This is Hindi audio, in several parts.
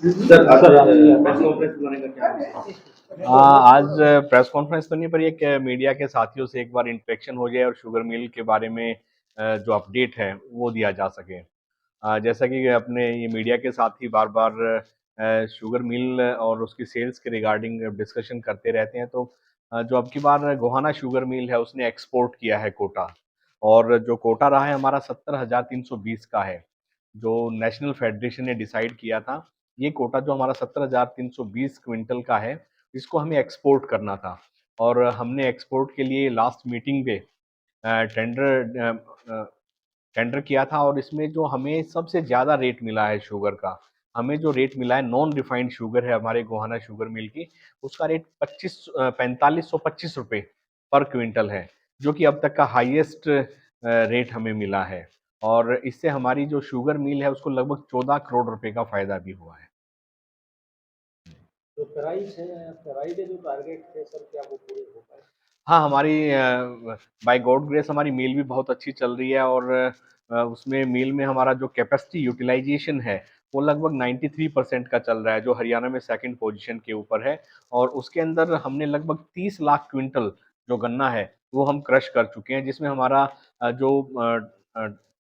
सर सर प्रेस कॉन्फ्रेंस बुलाने का क्या है? आज प्रेस कॉन्फ्रेंस तो नहीं, पर एक मीडिया के साथियों से एक बार इंटरेक्शन हो जाए और शुगर मिल के बारे में जो अपडेट है वो दिया जा सके। जैसा कि अपने ये मीडिया के साथ ही बार बार शुगर मिल और उसकी सेल्स के रिगार्डिंग डिस्कशन करते रहते हैं, तो जो अब की बार गोहाना शुगर मिल है उसने एक्सपोर्ट किया है कोटा, और जो कोटा रहा है हमारा 70,320 का है, जो नेशनल फेडरेशन ने डिसाइड किया था। ये कोटा जो हमारा 70,320 क्विंटल का है, इसको हमें एक्सपोर्ट करना था, और हमने एक्सपोर्ट के लिए लास्ट मीटिंग पे टेंडर टेंडर किया था, और इसमें जो हमें सबसे ज़्यादा रेट मिला है शुगर का, हमें जो रेट मिला है नॉन रिफाइंड शुगर है हमारे गोहाना शुगर मिल की, उसका रेट 4525 रुपये पर क्विंटल है, जो कि अब तक का हाईएस्ट रेट हमें मिला है, और इससे हमारी जो शुगर मिल है उसको लगभग 14 करोड़ रुपए का फायदा भी हुआ है। तो प्राइस है, प्राइस के जो टारगेट थे सर, क्या वो पूरे हो पाए? हाँ, हमारी बाय गॉड ग्रेस हमारी मील भी बहुत अच्छी चल रही है, और उसमें मील में हमारा जो कैपेसिटी यूटिलाइजेशन है वो लगभग 93% का चल रहा है, जो हरियाणा में सेकंड पोजीशन के ऊपर है, और उसके अंदर हमने लगभग 30 लाख क्विंटल जो गन्ना है वो हम क्रश कर चुके हैं, जिसमें हमारा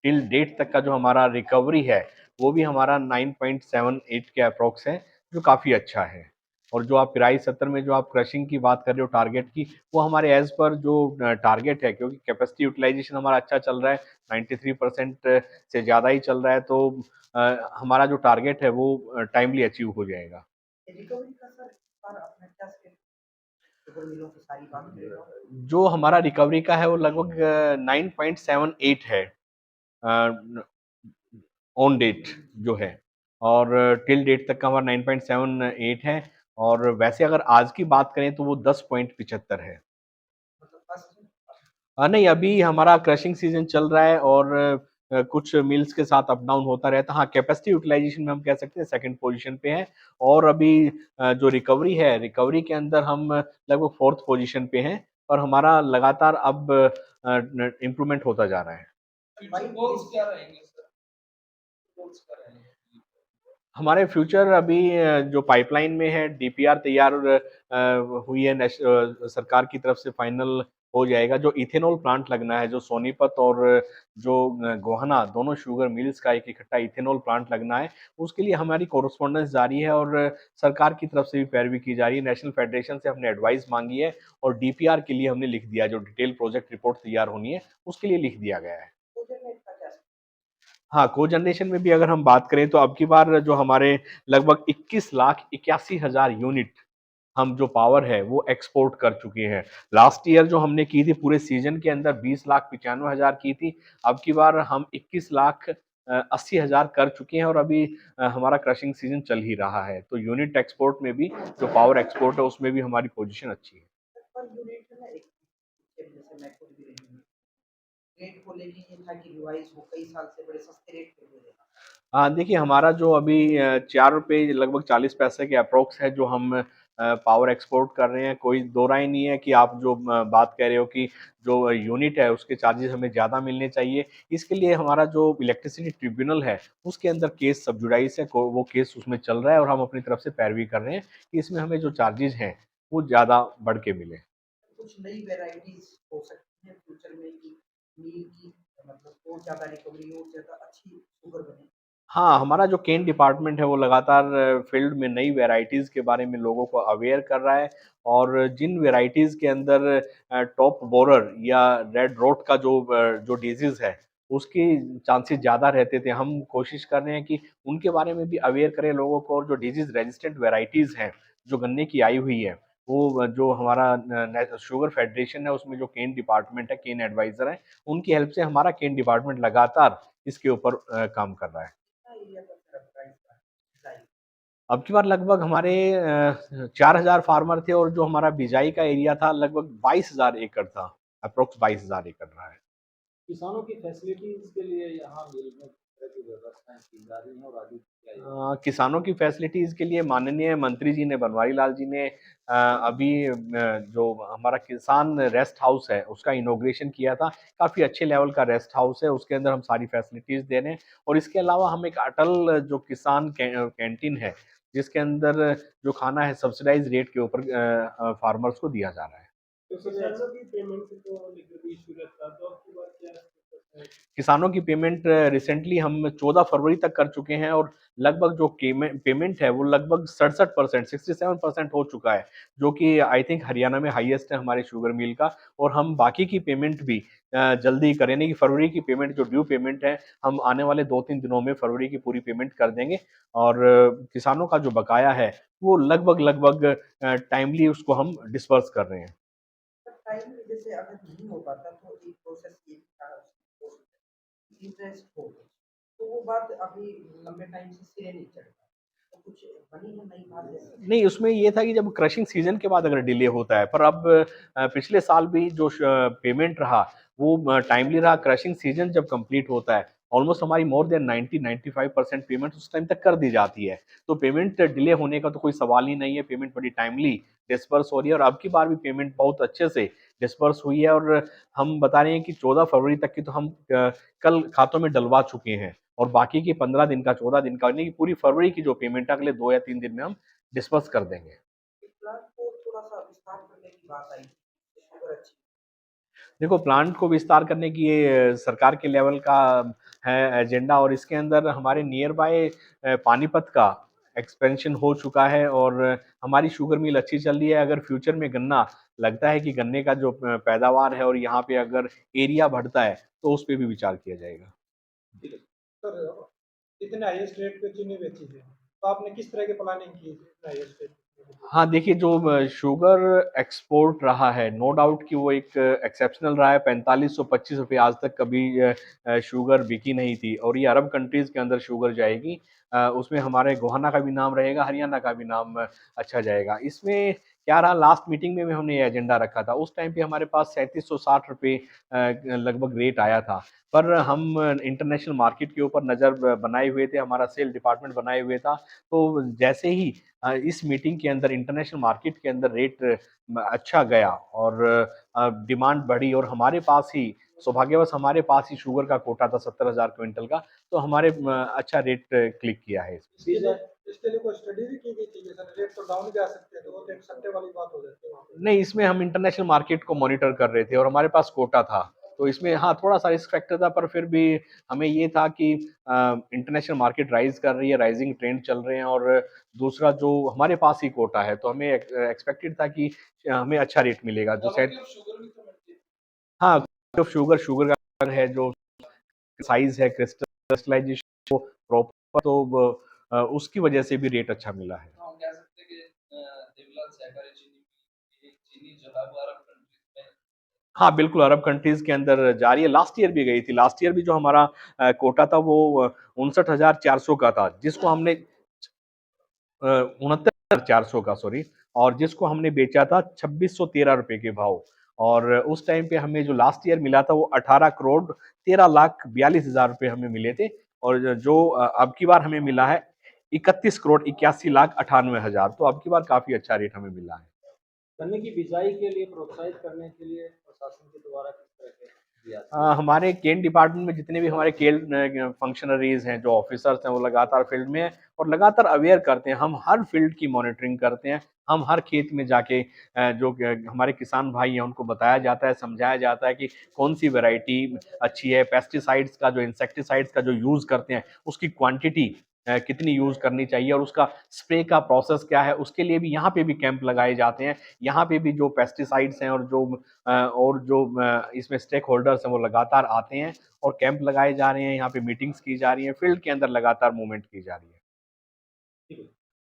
टिल डेट तक का जो हमारा रिकवरी है वो भी हमारा 9.78 के अप्रोक्स है, जो काफ़ी अच्छा है। और जो आप पिराई 70 में जो आप क्रशिंग की बात कर रहे हो टारगेट की, वो हमारे एज पर जो टारगेट है, क्योंकि कैपेसिटी यूटिलाइजेशन हमारा अच्छा चल रहा है, 93% से ज़्यादा ही चल रहा है, तो हमारा जो टारगेट है वो टाइमली अचीव हो जाएगा। रिकवरी का सर पर अपने क्या स्केल शुगर मिलों की सारी बात करें तो? जो हमारा रिकवरी का है वो लगभग 9.78 है ऑन डेट जो है, और टिल डेट तक का हमारा 9.78 है, और वैसे अगर आज की बात करें तो वो 10.75 है। मतलब फर्स्ट नहीं, अभी हमारा क्रशिंग सीजन चल रहा है, और कुछ मिल्स के साथ अप डाउन होता रहता है। हाँ, कैपेसिटी यूटिलाइजेशन में हम कह सकते हैं सेकंड पोजीशन पे है, और अभी जो रिकवरी है, रिकवरी के अंदर हम लगभग फोर्थ पोजीशन पे हैं, और हमारा लगातार अब इम्प्रूवमेंट होता जा रहा है। फ्यूचर गोल्स क्या रहेंगे सर? गोल्स क्या रहेंगे? हमारे फ्यूचर अभी जो पाइपलाइन में है, डीपीआर तैयार हुई है, सरकार की तरफ से फाइनल हो जाएगा। जो इथेनॉल प्लांट लगना है, जो सोनीपत और जो गोहाना दोनों शुगर मिल्स का एक इकट्ठा इथेनॉल प्लांट लगना है, उसके लिए हमारी कोरस्पॉन्डेंस जारी है, और सरकार की तरफ से भी पैरवी की जा रही है। नेशनल फेडरेशन से हमने एडवाइस मांगी है, और डीपीआर के लिए हमने लिख दिया, जो डिटेल प्रोजेक्ट रिपोर्ट तैयार होनी है उसके लिए लिख दिया गया है। हाँ, कोजनरेशन में भी अगर हम बात करें तो अब की बार जो हमारे लगभग 21,81,000 यूनिट हम जो पावर है वो एक्सपोर्ट कर चुके हैं। लास्ट ईयर जो हमने की थी पूरे सीजन के अंदर 20,95,000 की थी। अब की बार हम 21,80,000 कर चुके हैं, और अभी हमारा क्रशिंग सीजन चल ही रहा है। तो यूनिट एक्सपोर्ट में भी, जो पावर एक्सपोर्ट है उसमें भी हमारी पोजीशन अच्छी है। पर यूनिट है ना, एक जैसे मैं खुद भी रही हूँ, रेट को लेके ये था कि रिवाइज हो, कई साल से बड़े सस्ते रेट पे दे देना। हाँ, देखिए हमारा जो अभी 4 रुपए लगभग 40 पैसे के अप्रोक्स है जो हम पावर एक्सपोर्ट कर रहे हैं। कोई दो राय नहीं है कि आप जो बात कह रहे हो कि जो यूनिट है उसके चार्जेस हमें ज़्यादा मिलने चाहिए। इसके लिए हमारा जो इलेक्ट्रिसिटी ट्रिब्यूनल है उसके अंदर केस सब जुडाइस है, वो केस उसमें चल रहा है, और हम अपनी तरफ से पैरवी कर रहे हैं कि इसमें हमें जो चार्जेस हैं वो ज़्यादा बढ़ के मिले। कुछ नई वेराइटीज हो सकती है फ्यूचर में कि मील की मतलब और ज़्यादा रिकवरी हो, ज़्यादा अच्छी शुगर बने? हाँ, हमारा जो केन डिपार्टमेंट है वो लगातार फील्ड में नई वैराइटीज़ के बारे में लोगों को अवेयर कर रहा है, और जिन वैराइटीज़ के अंदर टॉप बोरर या रेड रोट का जो डिजीज़ है, उसकी चांसेस ज़्यादा रहते थे। हम कोशिश कर रहे हैं कि उनके बारे में भी अवेयर करें लोगों को, और जो डिजीज़ रेजिस्टेंट वैराइटीज़ हैं, जो गन्ने की आई हुई है, वो जो हमारा शुगर फेडरेशन है उसमें जो केन डिपार्टमेंट है, केन एडवाइज़र है, उनकी हेल्प से हमारा केन डिपार्टमेंट लगातार इसके ऊपर काम कर रहा है। कितना एरिया का सर प्राइस का डिज़ाइन? अब की बार लगभग हमारे 4,000 फार्मर थे, और जो हमारा बिजाई का एरिया था लगभग 22,000 एकड़ था, अप्रोक्स 22,000 एकड़ रहा है। किसानों की फैसिलिटीज के लिए यहाँ मिल में किस तरह की व्यवस्थाएं की जा रही हैं और आगे क्या ये? किसानों की फैसिलिटीज़ के लिए माननीय मंत्री जी ने, बनवारी लाल जी ने अभी जो हमारा किसान रेस्ट हाउस है उसका इनॉग्रेशन किया था। काफ़ी अच्छे लेवल का रेस्ट हाउस है, उसके अंदर हम सारी फैसिलिटीज़ दे रहे हैं, और इसके अलावा हम एक अटल जो किसान कैंटीन है जिसके अंदर जो खाना है सब्सिडाइज रेट के ऊपर फार्मर्स को दिया जा रहा है। तो किसानों की पेमेंट को लेकर भी इशू रहता है, तो आपकी बात क्या है? किसानों की पेमेंट रिसेंटली हम 14 फरवरी तक कर चुके हैं और लगभग जो पेमेंट है वो लगभग 67%, 67% हो चुका है, जो कि आई थिंक हरियाणा में हाईएस्ट है हमारे शुगर मिल का। और हम बाकी की पेमेंट भी जल्दी करें, यानी कि फरवरी की पेमेंट जो ड्यू पेमेंट है हम आने वाले 2-3 दिनों में फरवरी की पूरी पेमेंट कर देंगे। और किसानों का जो बकाया है वो लगभग लगभग टाइमली उसको हम डिस्पर्स कर रहे हैं। टाइम जैसे अगर नहीं हो पाता तो एक प्रोसेस ये इंटरेस्ट हो गई, तो वो बात अभी लंबे टाइम से सिरे नहीं चढ़ता, तो कुछ बनी है नई बात जैसे? नहीं, उसमें ये था कि जब क्रशिंग सीजन के बाद अगर डिले होता है, पर अब पिछले साल भी जो पेमेंट रहा वो टाइमली रहा। क्रशिंग सीजन जब कंप्लीट होता है ऑलमोस्ट हमारी मोर देन 90-95% पेमेंट उस टाइम तक कर दी जाती है। तो पेमेंट डिले होने का तो कोई सवाल ही नहीं है, पेमेंट बड़ी टाइमली डिस्पर्स हो रही है और अब की बार भी पेमेंट बहुत अच्छे से डिस्पर्स हुई है। और हम बता रहे हैं कि 14 फरवरी तक की तो हम कल खातों में डलवा चुके हैं और बाकी की 15 दिन का, 14 दिन का, यानी कि पूरी फरवरी की जो पेमेंट है अगले 2 या 3 दिन में हम डिस्पर्स कर देंगे। प्लान को थोड़ा-सा विस्तार करने की बात आई, शुगर अच्छी देखो, प्लांट को विस्तार करने की ये सरकार के लेवल का है एजेंडा और इसके अंदर हमारे नियर बाय पानीपत का एक्सपेंशन हो चुका है और हमारी शुगर मिल अच्छी चल रही है। अगर फ्यूचर में गन्ना लगता है कि गन्ने का जो पैदावार है और यहाँ पे अगर एरिया बढ़ता है तो उस पे भी विचार किया जाएगा। ठीक है। सर, इतने हाईएस्ट रेट पे चीनी बेची है, तो आपने किस तरह की प्लानिंग की है इतने हाईएस्ट रेट पे? हाँ, देखिए जो शुगर एक्सपोर्ट रहा है, नो डाउट कि वो एक एक्सेप्शनल रहा है। 4525 रुपये आज तक कभी शुगर बिकी नहीं थी और ये अरब कंट्रीज़ के अंदर शुगर जाएगी। उसमें हमारे गोहाना का भी नाम रहेगा, हरियाणा का भी नाम अच्छा जाएगा। इसमें क्या रहा, लास्ट मीटिंग में भी हमने ये एजेंडा रखा था। उस टाइम पे हमारे पास 3760 रुपये लगभग रेट आया था। पर हम इंटरनेशनल मार्केट के ऊपर नज़र बनाए हुए थे, हमारा सेल डिपार्टमेंट बनाए हुए था। तो जैसे ही इस मीटिंग के अंदर इंटरनेशनल मार्केट के अंदर रेट अच्छा गया और डिमांड बढ़ी और हमारे पास ही सौभाग्यवश हमारे पास ही शुगर का कोटा था 70,000 क्विंटल का, तो हमारे अच्छा रेट क्लिक किया है इसमें। इसके लिए कोई स्टडी भी की गई थी कि सर रेट तो डाउन भी आ सकते हैं, तो वो तो एक सट्टे वाली बात हो जाती है वहाँ पे। नहीं, इसमें हम इंटरनेशनल मार्केट को मॉनिटर कर रहे थे और हमारे पास कोटा था। तो इसमें हाँ, थोड़ा-सा रिस्क फैक्टर था पर फिर भी हमें ये था कि इंटरनेशनल मार्केट राइज़ कर रही है, राइज़िंग ट्रेंड चल रहे हैं और दूसरा जो हमारे पास ही कोटा है, तो हमें एक्सपेक्टेड था कि हमें अच्छा रेट मिलेगा जो शायद। शुगर भी तो मिलती है। हाँ, जो शुगर का है, जो साइज़ है, क्रिस्टलाइज़ेशन वो प्रॉपर, तो उसकी वजह से भी रेट अच्छा मिला है। हम कह सकते हैं कि देवलाल सहकारी चीनी की चीनी जो है वो अरब कंट्रीज में। हाँ, बिल्कुल, अरब कंट्रीज़ के अंदर जा रही है, लास्ट ईयर भी गई थी। लास्ट ईयर भी जो हमारा कोटा था वो 59,400 का था, जिसको हमने 69,400 का, सॉरी, और जिसको हमने बेचा था 2613 रुपए के भाव। और उस टाइम पे हमें जो लास्ट ईयर मिला था वो 18 करोड़ 13,42,000 रुपए हमें मिले थे और जो अब की बार हमें मिला है 31 करोड़ 81,98,000, तो अब की बार काफ़ी अच्छा रेट हमें मिला है। गन्ने की बिजाई के लिए प्रोत्साहित करने के लिए प्रशासन के द्वारा किस तरह के दिया? हमारे केन डिपार्टमेंट में जितने भी हमारे केन फंक्शनरीज हैं, जो ऑफिसर्स हैं, वो लगातार फील्ड में हैं और लगातार अवेयर करते हैं। हम हर फील्ड की मॉनिटरिंग करते हैं। हम हर खेत में जाके जो हमारे किसान भाई हैं उनको बताया जाता है, समझाया जाता है कि कौन सी वैरायटी अच्छी है, पेस्टिसाइड्स का जो, इंसेक्टिसाइड्स का जो यूज़ करते हैं उसकी क्वांटिटी कितनी यूज़ करनी चाहिए और उसका स्प्रे का प्रोसेस क्या है, उसके लिए भी यहाँ पे भी कैंप लगाए जाते हैं। यहाँ पे भी जो पेस्टिसाइड्स हैं और जो इसमें स्टेक होल्डर्स हैं वो लगातार आते हैं और कैंप लगाए जा रहे हैं, यहाँ पे मीटिंग्स की जा रही हैं, फील्ड के अंदर लगातार मूवमेंट की जा रही है। ठीक है।